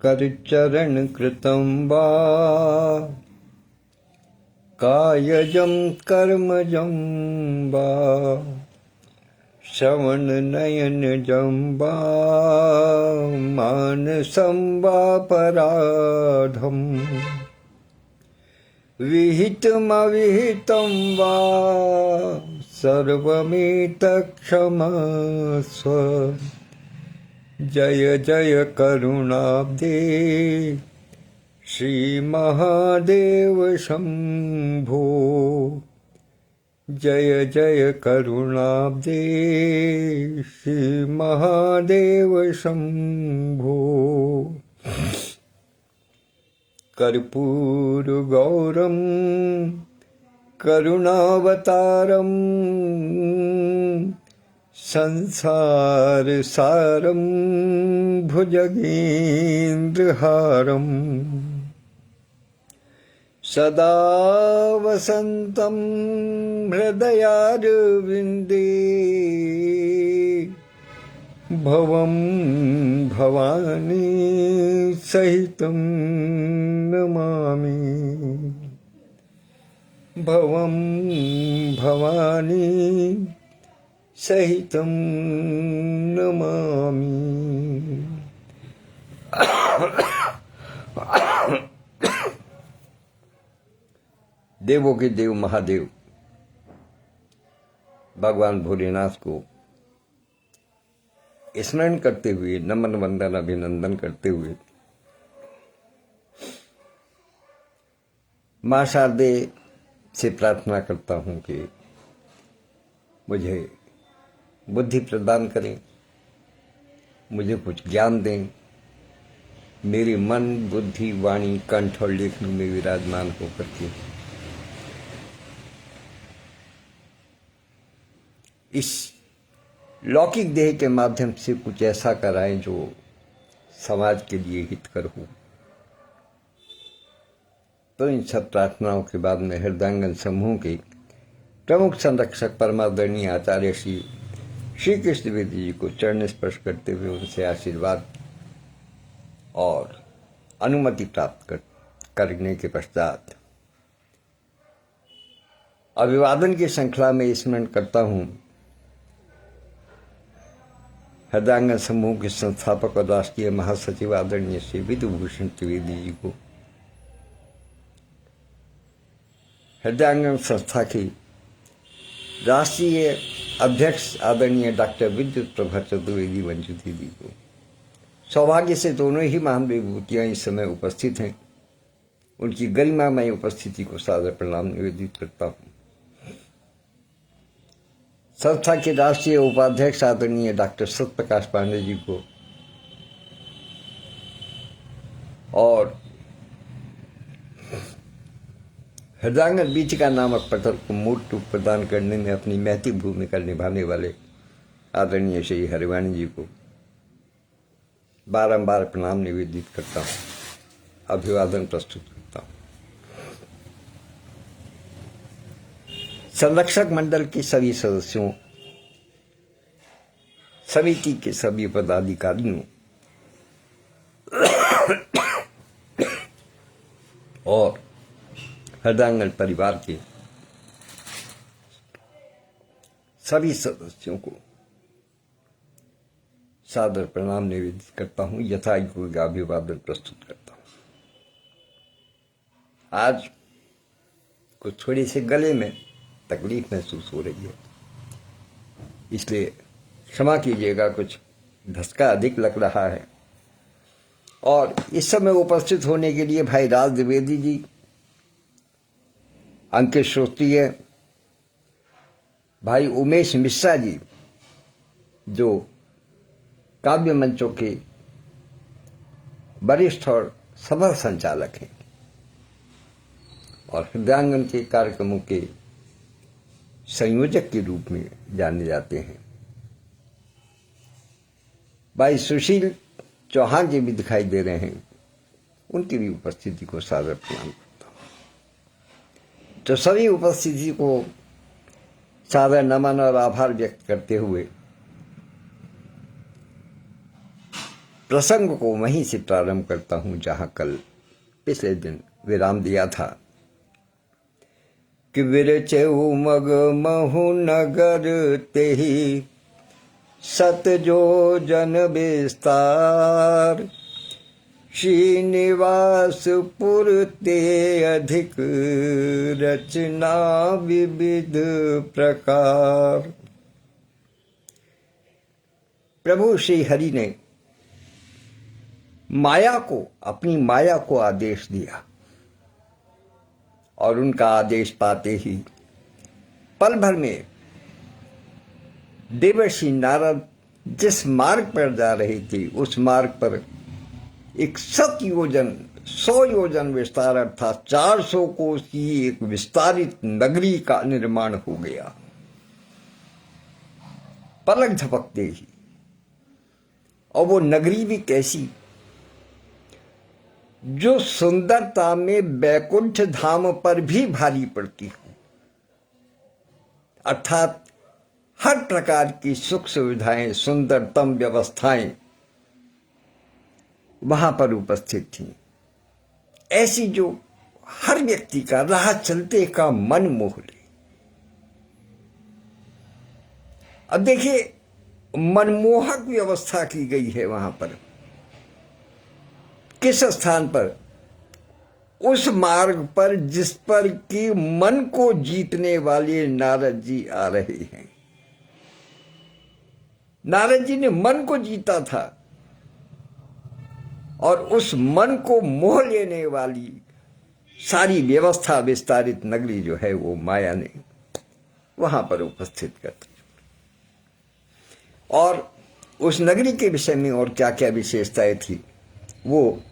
करचरण कृतं वा कायजं कर्मजं वा श्रवणनयनजं वा मानसं वा पराधम् विहितमविहितं वा सर्वमेतत्क्षमस्व। जय जय करुणाब्धे श्री महादेव शंभो। जय जय करुणाब्धे श्री महादेव शंभो। कर्पूरगौरं करुणावतारं संसारसारं भुजगेन्द्रहारं सदा वसन्तं हृदयारविन्दे भवं भवानी सहितं नमामि। भवं भवानी सहितं नमामि। देवों के देव महादेव भगवान भोलेनाथ को स्मरण करते हुए, नमन वंदन अभिनंदन करते हुए, मां शारदे से प्रार्थना करता हूं कि मुझे बुद्धि प्रदान करें, मुझे कुछ ज्ञान दें, मेरे मन, बुद्धि, वाणी, कंठ और लेखन में विराजमान होकर के इस लौकिक देह के माध्यम से कुछ ऐसा कराएं जो समाज के लिए हितकर हो। तो इन सब प्रार्थनाओं के बाद में हृदयांगन समूह के प्रमुख संरक्षक परमादरणीय आचार्य श्री कृष्ण द्विवेदी जी को चरण स्पर्श करते हुए उनसे आशीर्वाद और अनुमति प्राप्त करने के पश्चात अभिवादन की श्रृंखला में स्मरण करता हूं हृदयांगन समूह के संस्थापक और राष्ट्रीय महासचिव आदरणीय श्री विधुभूषण त्रिवेदी जी को, हृदयांगन संस्था की राष्ट्रीय अध्यक्ष आदरणीय डॉक्टर विद्युत प्रभा चतुर्वेदी मंजू दीदी को। सौभाग्य से दोनों ही महान विभूतियां इस समय उपस्थित हैं। उनकी गरिमामय उपस्थिति को सादर प्रणाम निवेदित करता हूं। संस्था के राष्ट्रीय उपाध्यक्ष आदरणीय डॉक्टर सत्यप्रकाश पांडे जी को और हृदयांगन बीचिका नामक पटल को मूर्त रूप प्रदान करने में अपनी महती भूमिका निभाने वाले आदरणीय श्री हरिवाणी जी को बारंबार प्रणाम निवेदित करता हूँ, अभिवादन प्रस्तुत करता हूँ। संरक्षक मंडल के सभी सदस्यों, समिति के सभी पदाधिकारियों और हृदयांगन परिवार के सभी सदस्यों को सादर प्रणाम निवेदित करता हूं, यथायोग्य अभिवादन प्रस्तुत करता हूं। आज कुछ थोड़ी से गले में तकलीफ महसूस हो रही है, इसलिए क्षमा कीजिएगा, कुछ धसका अधिक लग रहा है। और इस समय उपस्थित होने के लिए भाई राज द्विवेदी जी, अंकित श्रोत्रिय, भाई उमेश मिश्रा जी जो काव्य मंचों के वरिष्ठ और सफल संचालक हैं और हृदयांगन के कार्यक्रमों के संयोजक के रूप में जाने जाते हैं। भाई सुशील चौहान जी भी दिखाई दे रहे हैं, उनकी भी उपस्थिति को सादर प्रणाम करता हूं। तो सभी उपस्थिति को सादर नमन और आभार व्यक्त करते हुए प्रसंग को वहीं से प्रारंभ करता हूं जहां कल पिछले दिन विराम दिया था कि विरचऊ मग महु नगर तेहि सत जो जन विस्तार श्रीनिवासपुर ते अधिक रचना विविध प्रकार। प्रभु श्री हरि ने माया को, अपनी माया को आदेश दिया और उनका आदेश पाते ही पल भर में देवर्षि नारद जिस मार्ग पर जा रहे थे उस मार्ग पर एक 100 योजन विस्तार अर्थात 400 कोस की एक विस्तारित नगरी का निर्माण हो गया पलक झपकते ही। और वो नगरी भी कैसी, जो सुंदरता में वैकुंठ धाम पर भी भारी पड़ती हो, अर्थात हर प्रकार की सुख सुविधाएं, सुंदरतम व्यवस्थाएं वहां पर उपस्थित थीं, ऐसी जो हर व्यक्ति का राह चलते का मन मोह ले। अब देखिए, मनमोहक व्यवस्था की गई है वहां पर। किस स्थान पर? उस मार्ग पर जिस पर कि मन को जीतने वाले नारद जी आ रहे हैं। नारद जी ने मन को जीता था और उस मन को मोह लेने वाली सारी व्यवस्था विस्तारित नगरी जो है वो माया ने वहां पर उपस्थित कर दी। और उस नगरी के विषय में और क्या क्या विशेषताएं थी वो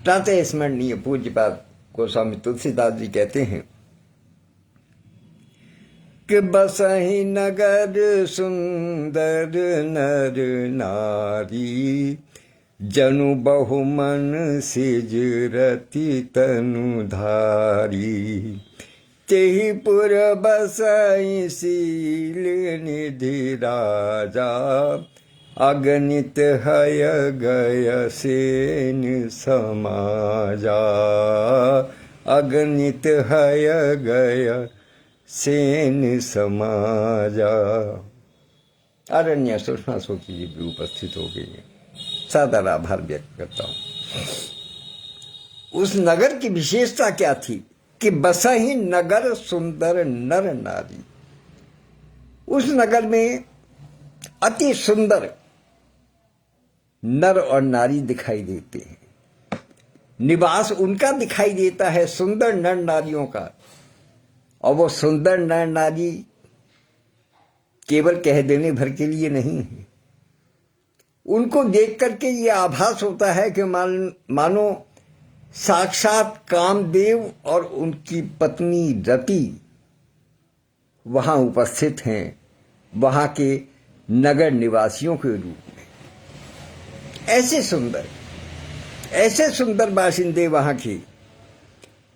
प्रातः स्मरणीय पूज्यपाद गोस्वामी तुलसीदास जी कहते हैं कि बसहि नगर सुंदर नर नारी जनु बहुमन सिजरति तनुधारी तेहि पुर बसई शील निधि राजा अगणित हय गय सेन समाजा अगणित हय गय सेन समाजा। आरण्य सुषमा सोची जी भी उपस्थित हो गई है, सादर आभार व्यक्त करता हूं। उस नगर की विशेषता क्या थी कि बसहि नगर सुंदर नर नारी। उस नगर में अति सुंदर नर और नारी दिखाई देते हैं, निवास उनका दिखाई देता है सुंदर नर नारियों का। और वो सुंदर नर नारी केवल कह देने भर के लिए नहीं है, उनको देख करके ये आभास होता है कि मानो साक्षात कामदेव और उनकी पत्नी रति वहां उपस्थित हैं, वहां के नगर निवासियों के रूप में। ऐसे सुंदर बाशिंदे वहां के।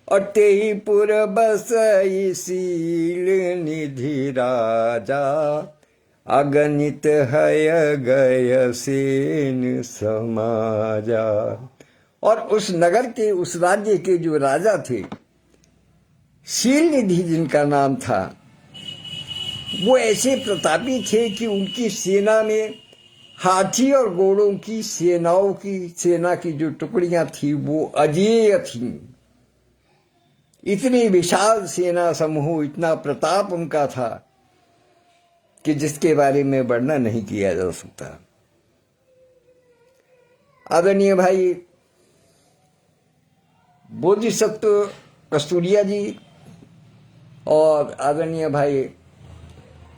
और तेहि पुर बसई शील निधि राजा अगणित हय गय सेन समाजा। और उस नगर के, उस राज्य के जो राजा थे, शील निधि जिनका नाम था, वो ऐसे प्रतापी थे कि उनकी सेना में हाथी और घोड़ों की सेना की जो टुकड़ियां थी वो अजेय थीं। इतनी विशाल सेना समूह, इतना प्रताप उनका था कि जिसके बारे में वर्णन नहीं किया जा सकता। आदरणीय भाई बोधिसत्व कस्तूरिया जी और आदरणीय भाई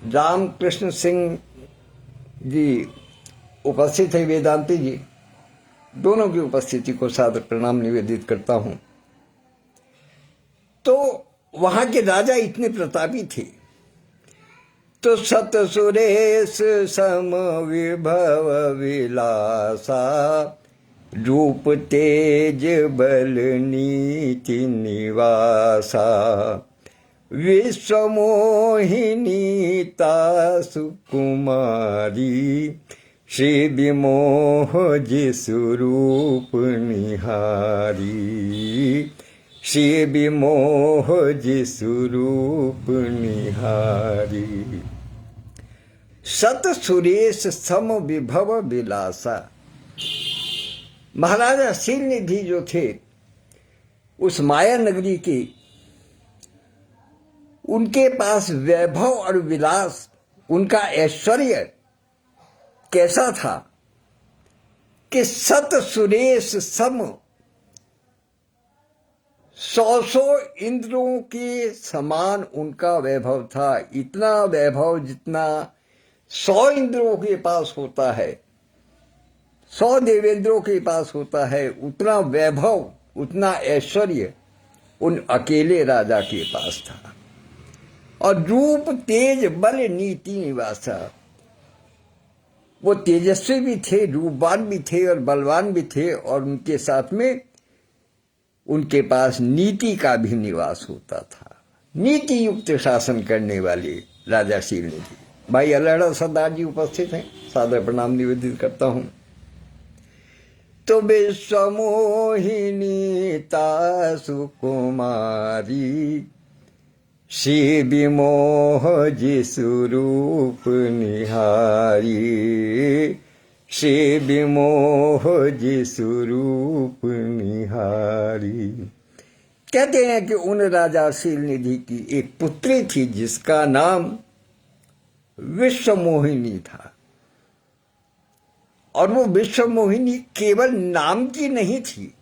रामकृष्ण सिंह जी उपस्थित है, वेदांती जी, दोनों की उपस्थिति को सादर प्रणाम निवेदित करता हूं। तो वहां के राजा इतने प्रतापी थे, तो सत सुरेश सम विभव विलासा रूप तेज बल नीति निवासा विश्वमोहिनी तासु कुमारी श्री विमोह जिसु रूप निहारी, श्री विमोह जिसु रूप निहारी। सत सुरेश सम विभव विलासा। महाराजा शीलनिधि जो थे उस माया नगरी के, उनके पास वैभव और विलास, उनका ऐश्वर्य कैसा था कि सत सुरेश सम, 100 इंद्रों के समान उनका वैभव था। इतना वैभव जितना 100 इंद्रों के पास होता है, 100 देवेंद्रों के पास होता है, उतना वैभव, उतना ऐश्वर्य उन अकेले राजा के पास था। और रूप तेज बल नीति निवासा, वो तेजस्वी भी थे, रूपवान भी थे और बलवान भी थे, और उनके साथ में उनके पास नीति का भी निवास होता था। नीति युक्त शासन करने वाले राजा शीलनिधि। भाई अल्हड़ा सरदार जी उपस्थित हैं, सादर प्रणाम निवेदित करता हूं। तो विश्वमोहिनी तासु कुमारी, श्री विमोह जिसु रूप निहारी, श्री विमोह जिसु रूप निहारी। कहते हैं कि उन राजा शीलनिधि की एक पुत्री थी जिसका नाम विश्वमोहिनी था। और वो विश्वमोहिनी केवल नाम की नहीं थी,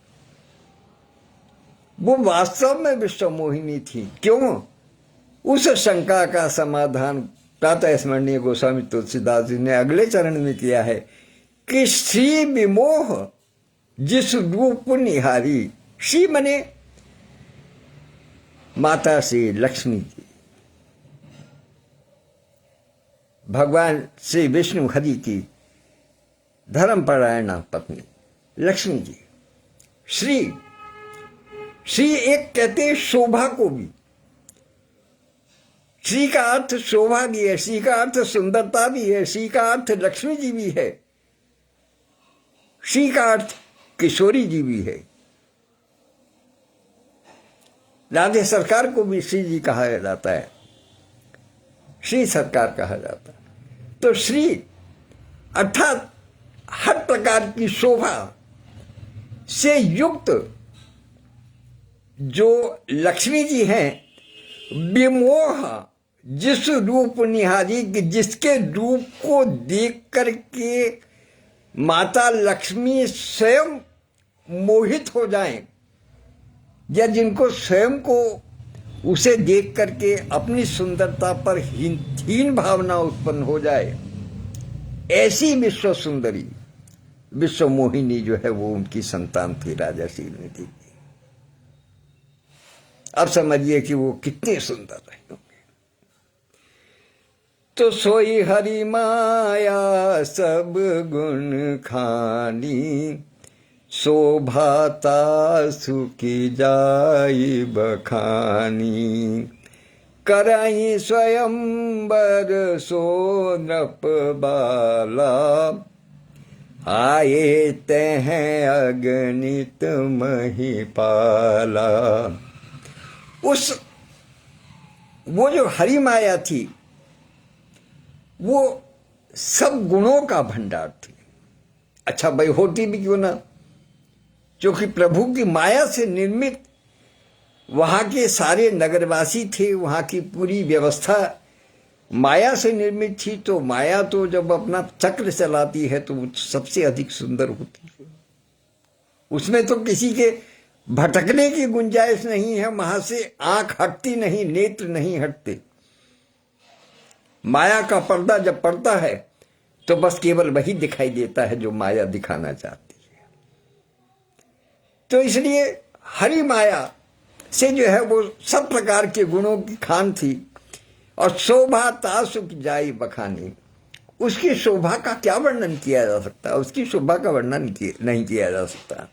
वो वास्तव में विश्वमोहिनी थी। क्यों? उस शंका का समाधान प्रातः स्मरणीय गोस्वामी तुलसीदास जी ने अगले चरण में किया है कि श्री विमोह जिस रूप निहारी। श्री मने माता श्री लक्ष्मी जी, भगवान श्री विष्णु हरि की धर्मपरायणा पत्नी लक्ष्मी जी। श्री, श्री एक कहते हैं शोभा को भी। श्री का अर्थ शोभा भी है, श्री का अर्थ सुंदरता भी है, श्री का अर्थ लक्ष्मी जी भी है, श्री का अर्थ किशोरी जी भी है। राधे सरकार को भी श्री जी कहा जाता है, श्री सरकार कहा जाता है। तो श्री अर्थात हर प्रकार की शोभा से युक्त जो लक्ष्मी जी हैं, विमोह जिस रूप निहारी, जिसके रूप को देख करके माता लक्ष्मी स्वयं मोहित हो जाएं, या जिनको स्वयं को उसे देख करके अपनी सुंदरता पर हीन भावना उत्पन्न हो जाए, ऐसी विश्व सुंदरी विश्व मोहिनी जो है वो उनकी संतान थी राजा शीलनिधि की। अब समझिए कि वो कितने सुंदर रहे होंगे। तो सोई हरि माया सब गुण खानी, शोभाता सुखी जाई बखानी, कराई स्वयंवर सो नृप बाला, आए तह अगणित महिपाला। वो जो हरि माया थी वो सब गुणों का भंडार थी। अच्छा भाई, होती भी क्यों ना, क्योंकि प्रभु की माया से निर्मित वहां के सारे नगरवासी थे, वहां की पूरी व्यवस्था माया से निर्मित थी। तो माया तो जब अपना चक्र चलाती है तो सबसे अधिक सुंदर होती है। उसमें तो किसी के भटकने की गुंजाइश नहीं है, वहां से आंख हटती नहीं, नेत्र नहीं हटते। माया का पर्दा जब पड़ता है तो बस केवल वही दिखाई देता है जो माया दिखाना चाहती है। तो इसलिए हरि माया से जो है वो सब प्रकार के गुणों की खान थी। और शोभा तासुक जाई बखानी, उसकी शोभा का क्या वर्णन किया जा सकता, उसकी शोभा का वर्णन नहीं किया जा सकता।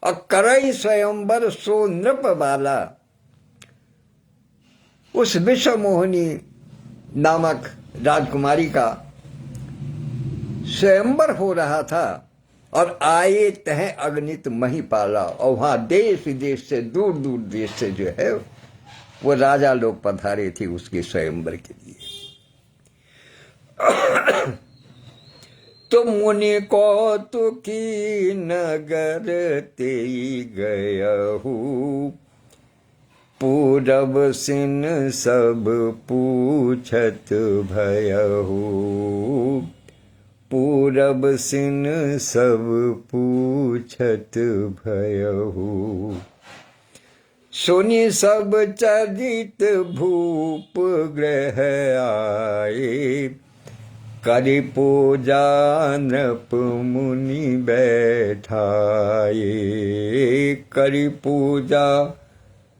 और करई स्वयंवर सो नृप बाला, उस विश्व मोहिनी नामक राजकुमारी का स्वयंवर हो रहा था और आए तह अगणित महिपाला, और वहां देश विदेश से, दूर दूर देश से जो है वो राजा लोग पधारे थे उसके स्वयंवर के लिए। तो मुनि कौतुकी नगर ते गयहु, पूरब सिन सब पूछत भयहु, पूरब सिन सब पूछत भयहु। सुनि सब चरित भूप ग्रह आए, करि पूजा नृप मुनि बैठाए, करि पूजा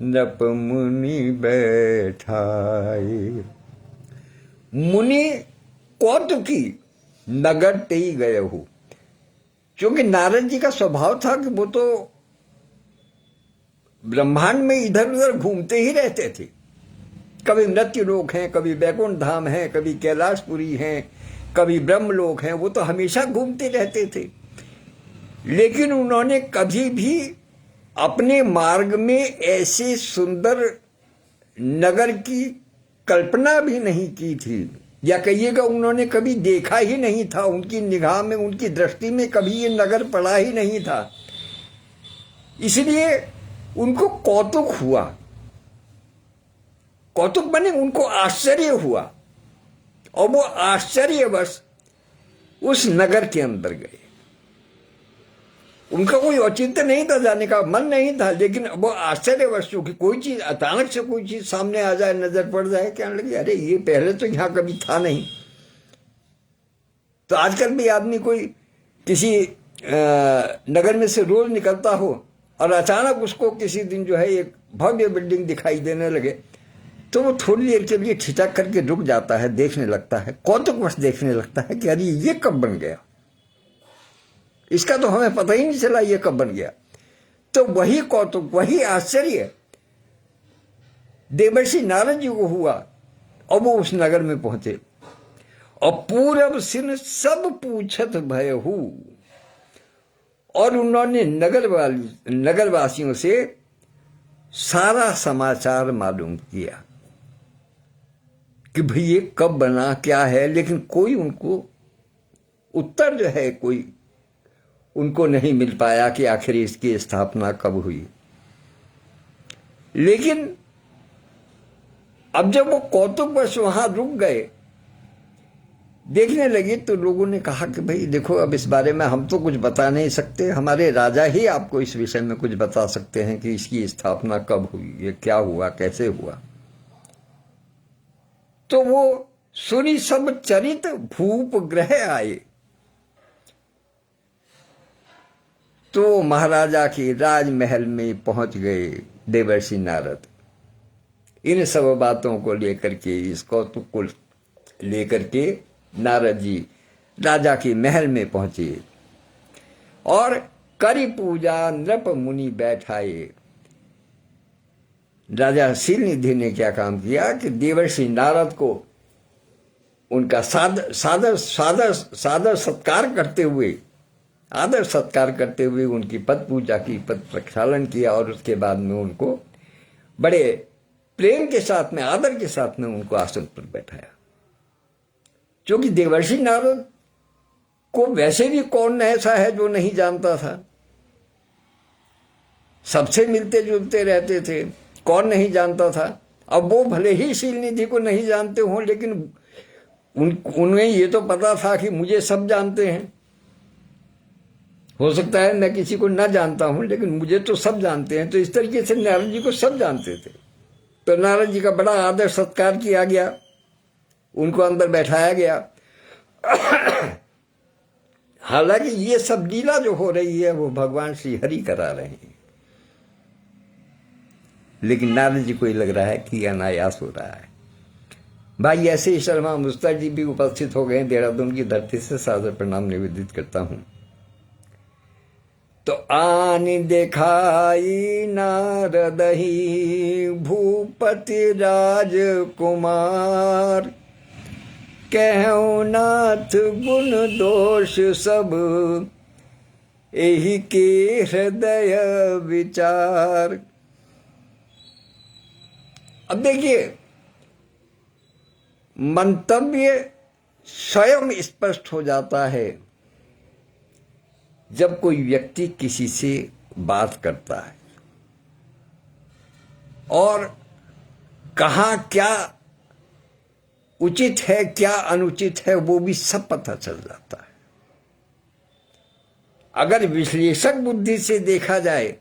नृप मुनि बैठाए। मुनि कौतुकी नगर ते ही गए हो, क्योंकि नारद जी का स्वभाव था कि वो तो ब्रह्मांड में इधर उधर घूमते ही रहते थे। कभी मृत्युलोक हैं, कभी बैकुंठ धाम है, कभी कैलाशपुरी हैं, कभी ब्रह्मलोक हैं, वो तो हमेशा घूमते रहते थे। लेकिन उन्होंने कभी भी अपने मार्ग में ऐसे सुंदर नगर की कल्पना भी नहीं की थी, या कहिएगा उन्होंने कभी देखा ही नहीं था। उनकी निगाह में, उनकी दृष्टि में कभी ये नगर पड़ा ही नहीं था। इसलिए उनको कौतुक हुआ, कौतुक बने उनको आश्चर्य हुआ, और वो आश्चर्यवश उस नगर के अंदर गए। उनका कोई औचित्य नहीं था, जाने का मन नहीं था, लेकिन वो आश्चर्यवश, क्योंकि कोई चीज अचानक से कोई चीज सामने आ जाए, नजर पड़ जाए, कहने लगे अरे ये पहले तो यहां कभी था नहीं। तो आजकल भी आदमी कोई किसी नगर में से रोज निकलता हो और अचानक उसको किसी दिन जो है एक भव्य बिल्डिंग दिखाई देने लगे, तो वो थोड़ी देर के लिए ठिठक करके रुक जाता है, देखने लगता है, कौतुकवश देखने लगता है कि अरे ये कब बन गया, इसका तो हमें पता ही नहीं चला ये कब बन गया। तो वही कौतुक, वही आश्चर्य देवर्षि नारद जी को हुआ, और वो उस नगर में पहुंचे। और पूरब सिन सब पूछत भयहु, और उन्होंने नगरवासियों से सारा समाचार मालूम किया कि भाई ये कब बना, क्या है, लेकिन कोई उनको उत्तर जो है कोई उनको नहीं मिल पाया कि आखिर इसकी स्थापना कब हुई। लेकिन अब जब वो कौतुकवश वहां रुक गए, देखने लगे, तो लोगों ने कहा कि भाई देखो, अब इस बारे में हम तो कुछ बता नहीं सकते, हमारे राजा ही आपको इस विषय में कुछ बता सकते हैं कि इसकी स्थापना कब हुई, ये क्या हुआ, कैसे हुआ। तो वो सुनी सब चरित भूप ग्रह आए, तो महाराजा के राजमहल में पहुंच गए देवर्षि नारद। इन सब बातों को लेकर के, इस कौतुक को लेकर के नारद जी राजा के महल में पहुंचे, और करी पूजा नृप मुनि बैठाए। राजा शीलनिधि ने क्या काम किया कि देवर्षि नारद को उनका सादर सत्कार करते हुए, आदर सत्कार करते हुए उनकी पद पूजा की, पद प्रक्षालन किया, और उसके बाद में उनको बड़े प्रेम के साथ में, आदर के साथ में उनको आसन पर बैठाया। क्योंकि देवर्षि नारद को वैसे भी कौन ऐसा है जो नहीं जानता था, सबसे मिलते जुलते रहते थे, कौन नहीं जानता था। अब वो भले ही शीलनिधि को नहीं जानते हों, लेकिन उनमें ये तो पता था कि मुझे सब जानते हैं। हो सकता है मैं किसी को ना जानता हूं, लेकिन मुझे तो सब जानते हैं। तो इस तरीके से नारद जी को सब जानते थे। तो नारद जी का बड़ा आदर सत्कार किया गया, उनको अंदर बैठाया गया। हालांकि ये सब लीला जो हो रही है वो भगवान श्री हरि करा रहे हैं, लेकिन नारद जी को ये लग रहा है कि अनायास हो रहा है। भाई ऐसे ही शर्मा मुस्ताक जी भी उपस्थित हो गए, देहरादून की धरती से सादर प्रणाम निवेदित करता हूं। तो आन दिखाई नारदही भूपति राजकुमार, कहूँ नाथ गुण दोष सब, यही के हृदय विचार। अब देखिए, मंतव्य स्वयं स्पष्ट हो जाता है जब कोई व्यक्ति किसी से बात करता है, और कहाँ क्या उचित है क्या अनुचित है वो भी सब पता चल जाता है। अगर विश्लेषक बुद्धि से देखा जाए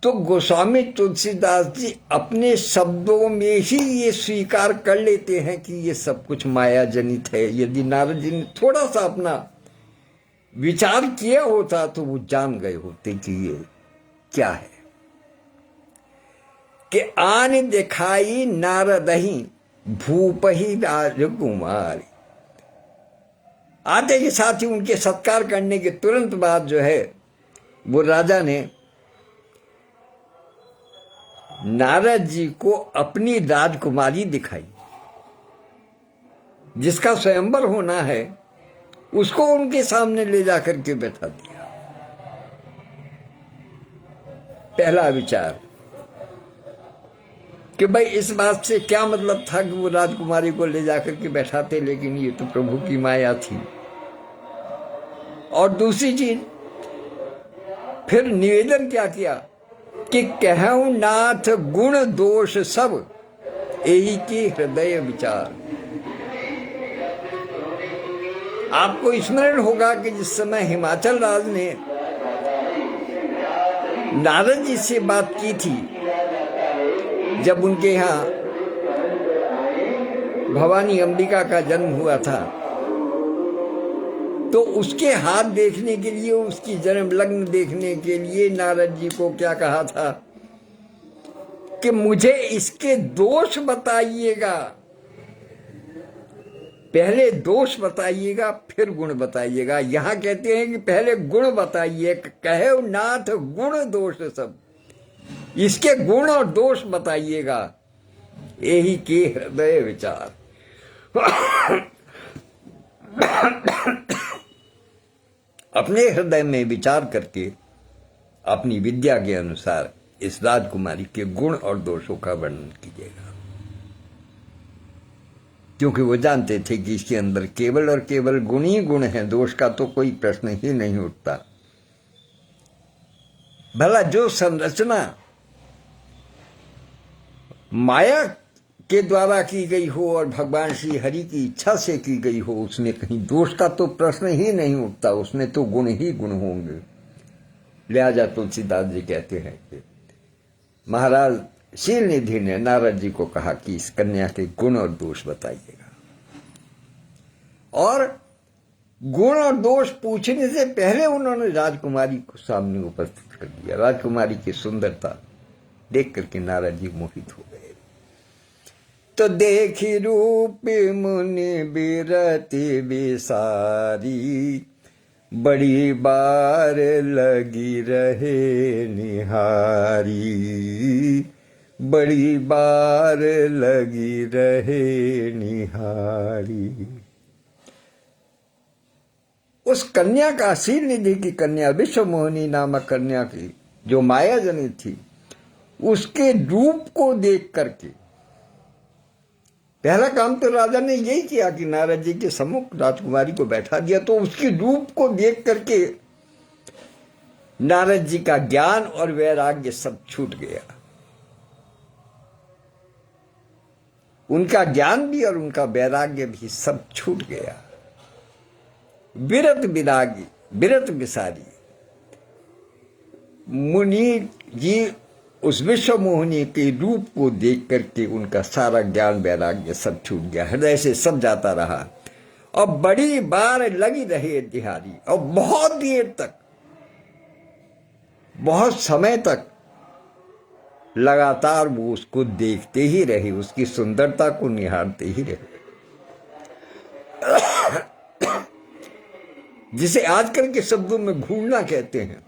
तो गोस्वामी तुलसीदास जी अपने शब्दों में ही ये स्वीकार कर लेते हैं कि ये सब कुछ माया जनित है। यदि नारद जी ने थोड़ा सा अपना विचार किया होता तो वो जान गए होते कि ये क्या है। कि आन दिखाई नारदही भूपही राजकुमारी, आते के साथ ही उनके सत्कार करने के तुरंत बाद जो है वो राजा ने नारद जी को अपनी राजकुमारी दिखाई, जिसका स्वयंवर होना है, उसको उनके सामने ले जाकर के बैठा दिया। पहला विचार कि भाई इस बात से क्या मतलब था कि वो राजकुमारी को ले जाकर के बैठाते, लेकिन ये तो प्रभु की माया थी। और दूसरी चीज, फिर निवेदन क्या किया कि कहूं नाथ गुण दोष सब, यही की हृदय विचार। आपको स्मरण होगा कि जिस समय हिमाचल राज ने नारद जी से बात की थी, जब उनके यहाँ भवानी अंबिका का जन्म हुआ था, तो उसके हाथ देखने के लिए, उसकी जन्म लग्न देखने के लिए नारद जी को क्या कहा था कि मुझे इसके दोष बताइएगा, पहले दोष बताइएगा फिर गुण बताइएगा। यहां कहते हैं कि पहले गुण बताइए, कहे नाथ गुण दोष सब, इसके गुण और दोष बताइएगा, यही के हृदय विचार। अपने हृदय में विचार करके अपनी विद्या के अनुसार इस राजकुमारी के गुण और दोषों का वर्णन कीजिएगा, क्योंकि वो जानते थे कि इसके अंदर केवल और केवल गुण ही गुण हैं, दोष का तो कोई प्रश्न ही नहीं उठता। भला जो संरचना माया के द्वारा की गई हो और भगवान श्री हरि की इच्छा से की गई हो, उसमें कहीं दोष का तो प्रश्न ही नहीं उठता, उसमें तो गुण ही गुण होंगे। लिहाजा तुलसीदास जी कहते हैं कि महाराज शील निधि ने नारद जी को कहा कि इस कन्या के गुण और दोष बताइएगा, और गुण और दोष पूछने से पहले उन्होंने राजकुमारी को सामने उपस्थित कर दिया। राजकुमारी की सुंदरता देख करके नारद जी मोहित हो गए। तो देखी रूप मुनि बिरति बिसारी, बड़ी बार लगी रहे निहारी, बड़ी बार लगी रहे निहारी। उस कन्या का, शील निधि की कन्या, विश्वमोहिनी नामक कन्या की जो माया जनित थी, उसके रूप को देख करके पहला काम तो राजा ने यही किया कि नारद जी के सम्मुख राजकुमारी को बैठा दिया। तो उसके रूप को देख करके नारद जी का ज्ञान और वैराग्य सब छूट गया। उनका ज्ञान भी और उनका वैराग्य भी सब छूट गया। विरत विरागी, विरत विसारी मुनि जी उस विश्व मोहिनी के रूप को देख करके उनका सारा ज्ञान वैराग्य सब छूट गया, हृदय से सब जाता रहा। और बड़ी बार लगी रहे तिहारी, और बहुत देर तक, बहुत समय तक लगातार वो उसको देखते ही रहे, उसकी सुंदरता को निहारते ही रहे। जिसे आजकल के शब्दों में घूरना कहते हैं,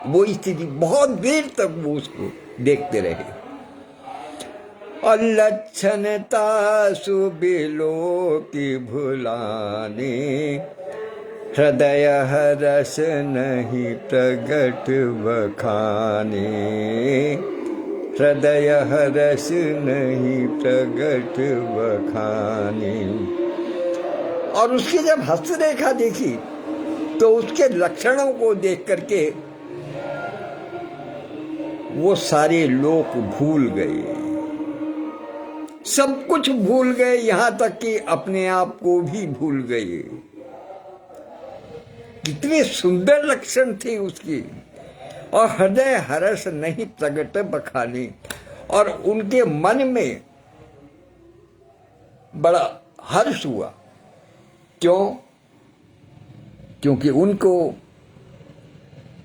वो स्थिति बहुत देर तक वो उसको देखते रहे। और लक्षणता सुबिलो की भुलाने, हृदय हरस नहीं प्रगट बखाने, हृदय हरस नहीं प्रगट बखाने। और उसकी जब हस्तरेखा देखी तो उसके लक्षणों को देख करके वो सारे लोग भूल गए, सब कुछ भूल गए, यहां तक कि अपने आप को भी भूल गए। कितने सुंदर लक्षण थे उसके। और हृदय हर्ष नहीं प्रगट बखाने, और उनके मन में बड़ा हर्ष हुआ। क्यों? क्योंकि उनको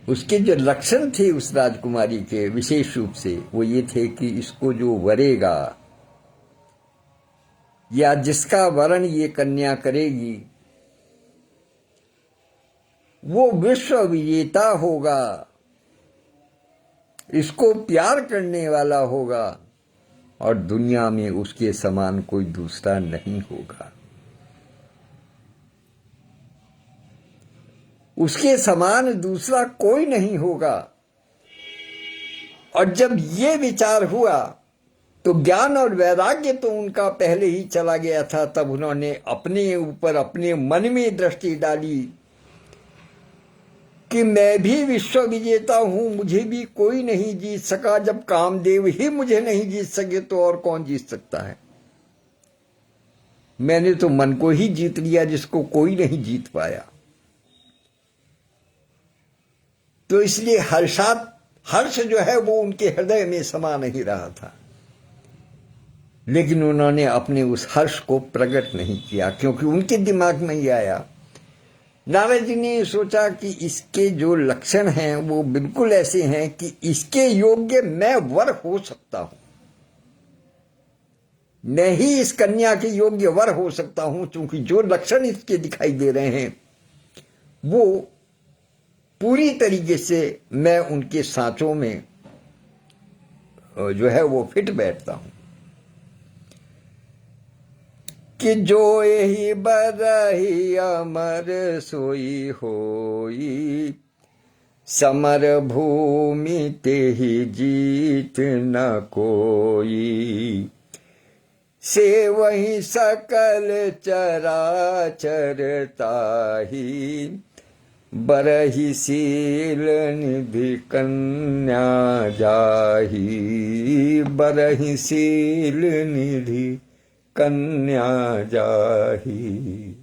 उसके जो लक्षण थे उस राजकुमारी के विशेष रूप से वो ये थे कि इसको जो वरेगा या जिसका वरण ये कन्या करेगी वो विश्व विजेता होगा, इसको प्यार करने वाला होगा और दुनिया में उसके समान कोई दूसरा नहीं होगा। उसके समान दूसरा कोई नहीं होगा। और जब ये विचार हुआ तो ज्ञान और वैराग्य तो उनका पहले ही चला गया था। तब उन्होंने अपने ऊपर अपने मन में दृष्टि डाली कि मैं भी विश्व विजेता हूं, मुझे भी कोई नहीं जीत सका। जब कामदेव ही मुझे नहीं जीत सके तो और कौन जीत सकता है। मैंने तो मन को ही जीत लिया जिसको कोई नहीं जीत पाया। तो इसलिए हर्ष जो है वो उनके हृदय में समा नहीं रहा था। लेकिन उन्होंने अपने उस हर्ष को प्रकट नहीं किया, क्योंकि उनके दिमाग में ही आया। नारद जी ने सोचा कि इसके जो लक्षण हैं वो बिल्कुल ऐसे हैं कि इसके योग्य मैं वर हो सकता हूं, मैं ही इस कन्या के योग्य वर हो सकता हूं, क्योंकि जो लक्षण इसके दिखाई दे रहे हैं वो पूरी तरीके से मैं उनके सांचों में जो है वो फिट बैठता हूं। कि जो यही बरही अमर सोई होई, समर भूमि ते ही जीत न कोई, से वही सकल चराचर ताही, बरही शील निधि कन्या जाही, बरही शील निधि कन्या जाही।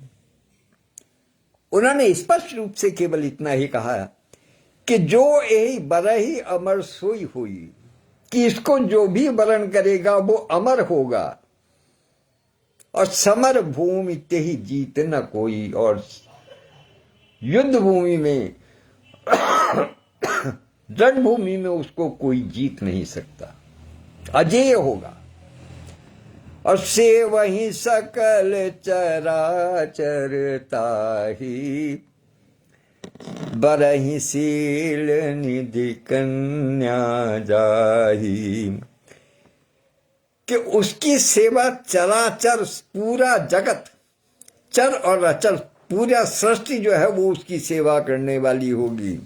उन्होंने स्पष्ट रूप से केवल इतना ही कहा कि जो यही बरही अमर सोई हुई, कि इसको जो भी वरण करेगा वो अमर होगा। और समर भूमि ते ही जीत न कोई, और युद्ध भूमि में रणभूमि में उसको कोई जीत नहीं सकता, अजेय होगा। और से वही सकल चराचर ताही, बरही शील निधि कन्या जाही। कि उसकी सेवा चराचर पूरा जगत, चर और अचर पूरा सृष्टि जो है वो उसकी सेवा करने वाली होगी।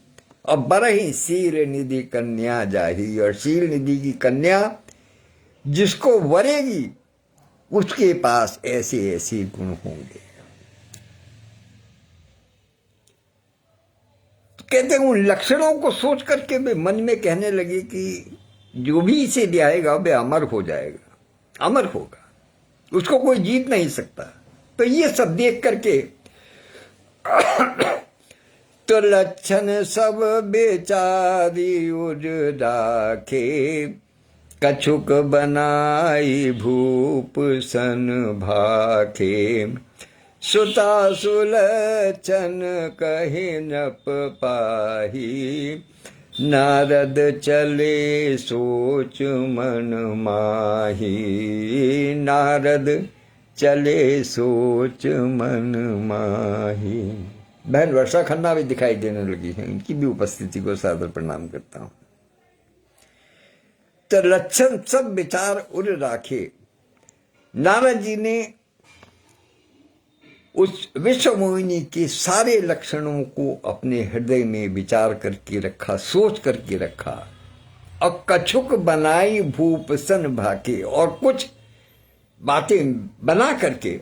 और बरही शील निधि कन्या जाही, और शील निधि की कन्या जिसको वरेगी उसके पास ऐसे ऐसे गुण होंगे। कहते हैं उन लक्षणों को सोच करके वे मन में कहने लगे कि जो भी इसे ब्याहेगा वे अमर हो जाएगा, अमर होगा, उसको कोई जीत नहीं सकता। तो ये सब देख करके तो लक्षण सब बेचारी उज राखे, कछुक बनाई भूप सन भाखे, सुता सुलक्षण कहे नप पाही, नारद चले सोच मन माही, नारद चले सोच मन माही। बहन वर्षा खन्ना भी दिखाई देने लगी है, इनकी भी उपस्थिति को सादर प्रणाम करता हूं। तो लक्षण सब विचार उर राखे। नारद जी ने उस विश्व मोहिनी के सारे लक्षणों को अपने हृदय में विचार करके रखा, सोच करके रखा, और कछुक बनाई भूप सन भाके, और कुछ बातें बना करके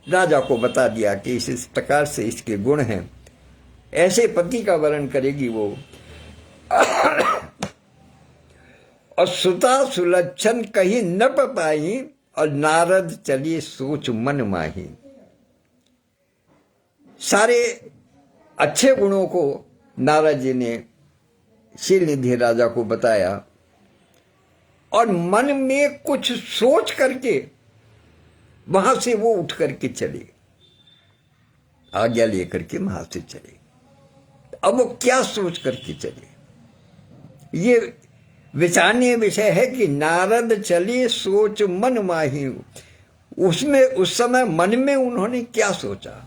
राजा को बता दिया कि इस प्रकार से इसके गुण हैं, ऐसे पति का वर्ण करेगी वो। और सुता सुलक्षण कहीं न पाई, और नारद चलिए सोच मन माही। सारे अच्छे गुणों को नारद जी ने शीलनिधि राजा को बताया, और मन में कुछ सोच करके वहां से वो उठ करके चले, आज्ञा लेकर के वहां से चले। अब वो क्या सोच करके चले, ये विचारणीय विषय है कि नारद चले सोच मन माही। उसमें उस समय मन में उन्होंने क्या सोचा?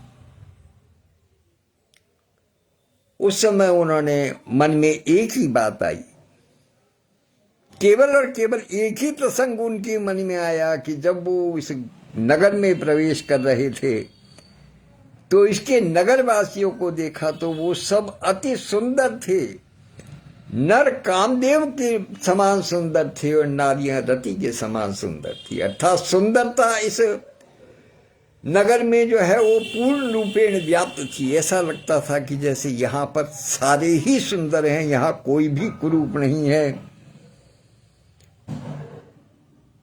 उस समय उन्होंने मन में एक ही बात आई, केवल और केवल एक ही प्रसंग उनके मन में आया कि जब वो इस नगर में प्रवेश कर रहे थे तो इसके नगरवासियों को देखा तो वो सब अति सुंदर थे, नर कामदेव के समान सुंदर थे और नारियां रति के समान सुंदर थी। अर्थात सुंदरता इस नगर में जो है वो पूर्ण रूपेण व्याप्त थी। ऐसा लगता था कि जैसे यहाँ पर सारे ही सुंदर हैं, यहाँ कोई भी कुरूप नहीं है।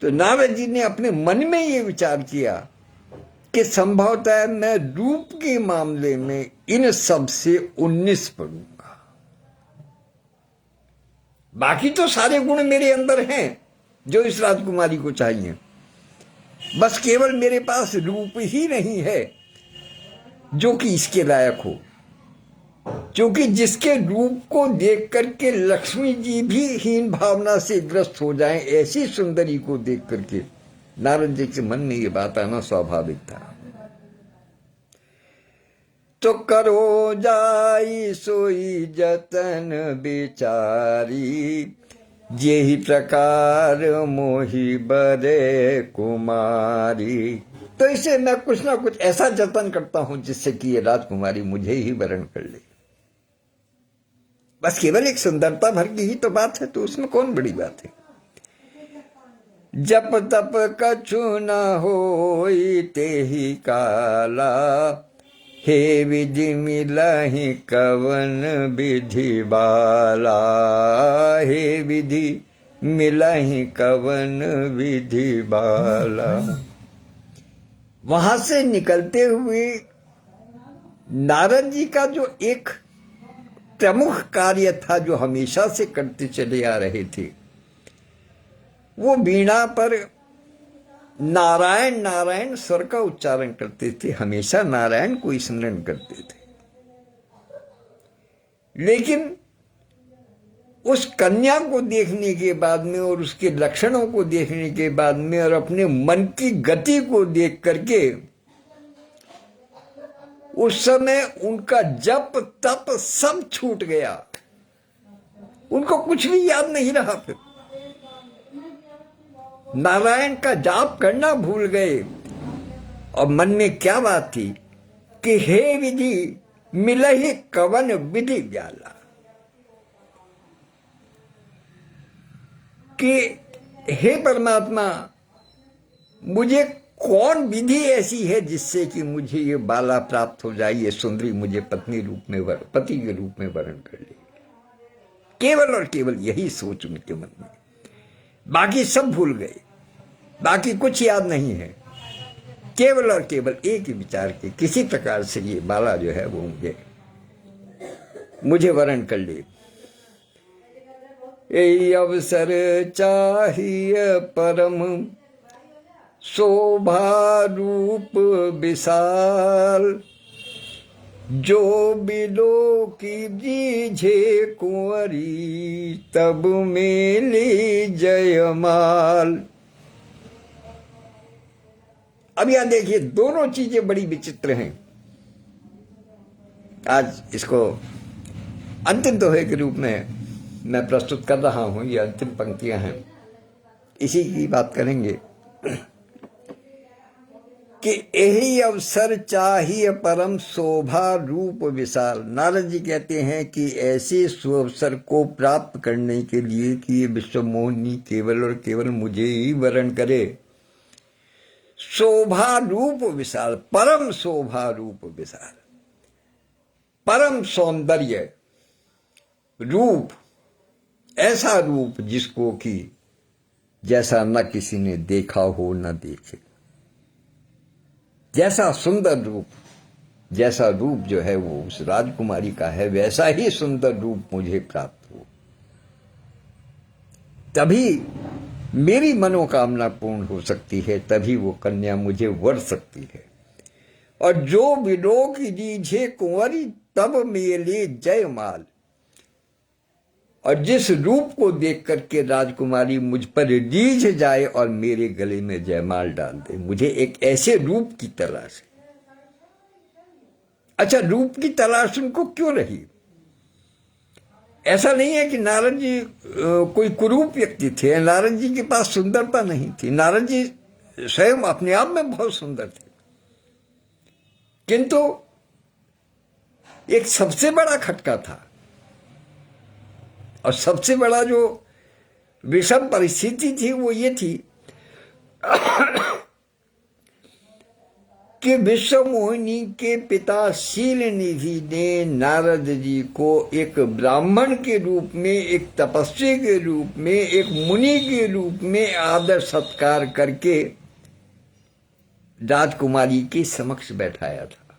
तो नारद जी ने अपने मन में ये विचार किया कि संभवतः मैं रूप के मामले में इन सब से 19 पढ़ूंगा। बाकी तो सारे गुण मेरे अंदर हैं जो इस राजकुमारी को चाहिए, बस केवल मेरे पास रूप ही नहीं है जो कि इसके लायक हो। क्योंकि जिसके रूप को देख करके लक्ष्मी जी भी हीन भावना से ग्रस्त हो जाएं, ऐसी सुंदरी को देख करके नारद जी के मन में ये बात आना स्वाभाविक था। तो करो जाई सोई जतन बिचारी, जेहि प्रकार मोहि बरे कुमारी। तो इसे मैं कुछ ना कुछ ऐसा जतन करता हूं जिससे कि ये राजकुमारी मुझे ही वरण कर ले। बस केवल एक सुंदरता भर की ही तो बात है, तो उसमें कौन बड़ी बात है। जप तप कछु न होई तेहि काला, हे विधि मिलहि कवन विधि बाला, हे विधि मिलहि कवन विधि बाला। वहां से निकलते हुए नारद जी का जो एक प्रमुख कार्य था, जो हमेशा से करते चले आ रहे थे, वो वीणा पर नारायण नारायण स्वर का उच्चारण करते थे, हमेशा नारायण को स्मरण करते थे। लेकिन उस कन्या को देखने के बाद में और उसके लक्षणों को देखने के बाद में और अपने मन की गति को देख करके उस समय उनका जप तप सब छूट गया, उनको कुछ भी याद नहीं रहा। फिर नारायण का जाप करना भूल गए और मन में क्या बात थी कि हे विधि मिलहि कवन विधि व्याला, कि हे परमात्मा मुझे कौन विधि ऐसी है जिससे कि मुझे ये बाला प्राप्त हो जाए, ये सुंदरी मुझे पत्नी रूप में पति के रूप में वरण कर ले। केवल और केवल यही सोच उनके मन में, बाकी सब भूल गए, बाकी कुछ याद नहीं है। केवल और केवल एक ही विचार के किसी प्रकार से ये बाला जो है वो मुझे वरण कर ले। यही अवसर चाहिए परम शोभा रूप विशाल, जो बिलो की जीझे कुंवरी तब मेली जयमाल। अब यहां देखिए दोनों चीजें बड़ी विचित्र हैं। आज इसको अंतिम दोहे के रूप में मैं प्रस्तुत कर रहा हूं, ये अंतिम पंक्तियां हैं। इसी की बात करेंगे कि यही अवसर चाहिए परम शोभा रूप विशाल। नारद जी कहते हैं कि ऐसे सुअवसर को प्राप्त करने के लिए कि ये विश्व मोहिनी केवल और केवल मुझे ही वरण करे। शोभा रूप विशाल, परम शोभा रूप विशाल, परम सौंदर्य रूप, ऐसा रूप जिसको कि जैसा न किसी ने देखा हो न देखे, जैसा सुंदर रूप, जैसा रूप जो है वो उस राजकुमारी का है, वैसा ही सुंदर रूप मुझे प्राप्त हो, तभी मेरी मनोकामना पूर्ण हो सकती है, तभी वो कन्या मुझे वर सकती है। और जो विलोक दीझे कुंवरी तब मेले जयमाल। और जिस रूप को देख करके राजकुमारी मुझ पर रीझ जाए और मेरे गले में जयमाल डाल दे, मुझे एक ऐसे रूप की तलाश है। अच्छा, रूप की तलाश उनको क्यों रही? ऐसा नहीं है कि नारद जी कोई कुरूप व्यक्ति थे, नारद जी के पास सुंदरता नहीं थी, नारद जी स्वयं अपने आप में बहुत सुंदर थे, किंतु एक सबसे बड़ा खटका था, और सबसे बड़ा जो विषम परिस्थिति थी वो ये थी कि विश्व मोहिनी के पिता शीलनिधि ने नारद जी को एक ब्राह्मण के रूप में, एक तपस्वी के रूप में, एक मुनि के रूप में आदर सत्कार करके राजकुमारी के समक्ष बैठाया था।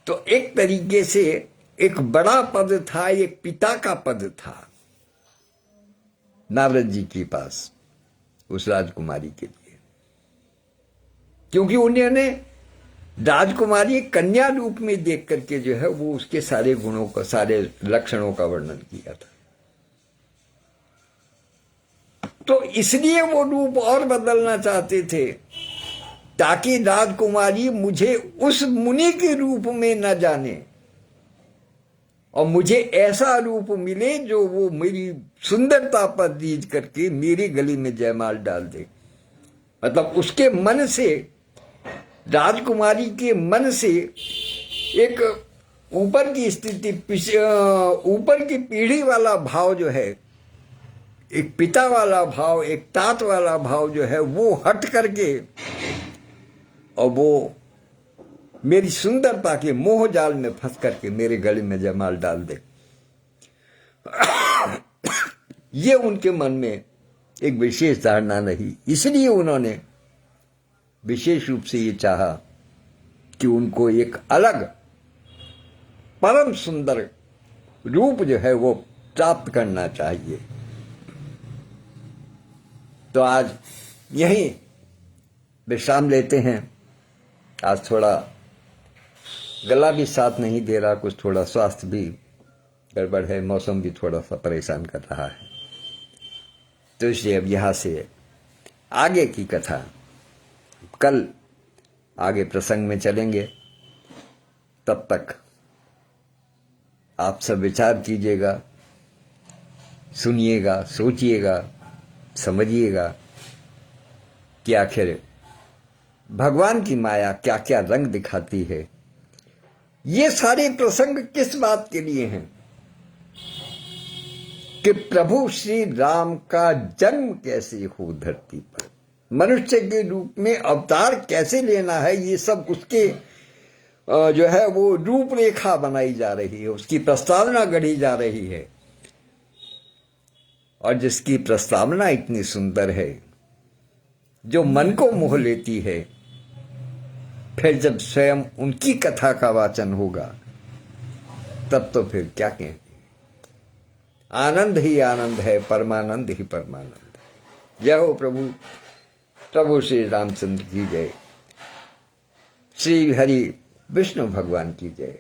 तो एक तरीके से एक बड़ा पद था, एक पिता का पद था नारद जी के पास उस राजकुमारी के लिए, क्योंकि उन्होंने राजकुमारी कन्या रूप में देख करके जो है वो उसके सारे गुणों का, सारे लक्षणों का वर्णन किया था। तो इसलिए वो रूप और बदलना चाहते थे ताकि राजकुमारी मुझे उस मुनि के रूप में न जाने और मुझे ऐसा रूप मिले जो वो मेरी सुंदरता पर रीझ करके मेरे गले में जयमाल डाल दे। मतलब उसके मन से, राजकुमारी के मन से एक ऊपर की स्थिति, ऊपर की पीढ़ी वाला भाव जो है, एक पिता वाला भाव, एक तात वाला भाव जो है वो हट करके और वो मेरी सुंदरता के मोह जाल में फंस करके मेरे गले में जयमाल डाल दे। ये उनके मन में एक विशेष धारणा रही, इसलिए उन्होंने विशेष रूप से ये चाहा कि उनको एक अलग परम सुंदर रूप जो है वो प्राप्त करना चाहिए। तो आज यहीं विश्राम लेते हैं। आज थोड़ा गला भी साथ नहीं दे रहा, कुछ थोड़ा स्वास्थ्य भी गड़बड़ है, मौसम भी थोड़ा सा परेशान कर रहा है, तो इसलिए अब यहाँ से आगे की कथा कल आगे प्रसंग में चलेंगे। तब तक आप सब विचार कीजिएगा, सुनिएगा, सोचिएगा, समझिएगा कि आखिर भगवान की माया क्या क्या रंग दिखाती है। ये सारे प्रसंग किस बात के लिए हैं कि प्रभु श्री राम का जन्म कैसे हो धरती पर, मनुष्य के रूप में अवतार कैसे लेना है, ये सब उसके जो है वो रूपरेखा बनाई जा रही है, उसकी प्रस्तावना गढ़ी जा रही है। और जिसकी प्रस्तावना इतनी सुंदर है, जो मन को मोह लेती है, फिर जब स्वयं उनकी कथा का वाचन होगा तब तो फिर क्या कहें। आनंद ही आनंद है, परमानंद ही परमानंद। जय हो प्रभु, प्रभु श्री रामचंद्र की जय, श्री हरि विष्णु भगवान की जय,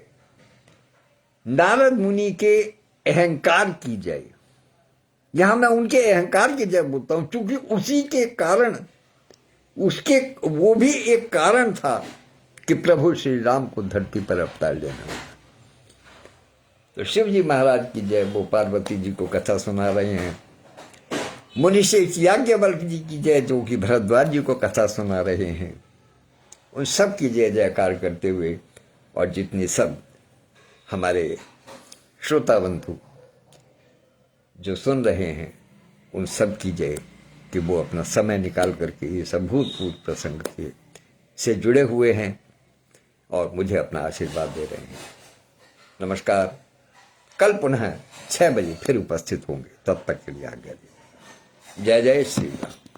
नारद मुनि के अहंकार की जय। यहां मैं उनके अहंकार की जय बोलता हूं, क्योंकि उसी के कारण, उसके वो भी एक कारण था कि प्रभु श्री राम को धरती पर अवतार लेना। तो शिव जी महाराज की जय, वो पार्वती जी को कथा सुना रहे हैं। मुनिश्री याज्ञवल्क्य जी की जय, जो कि भरद्वाज जी को कथा सुना रहे हैं, उन सब की जय जयकार करते हुए, और जितने सब हमारे श्रोता बंधु जो सुन रहे हैं, उन सब की जय कि वो अपना समय निकाल करके ये सब भूतपूर्व प्रसंग से जुड़े हुए हैं और मुझे अपना आशीर्वाद दे रहे हैं। नमस्कार। कल पुनः 6 बजे फिर उपस्थित होंगे, तब तक के लिए आज्ञा दीजिए। जय जय श्री राम।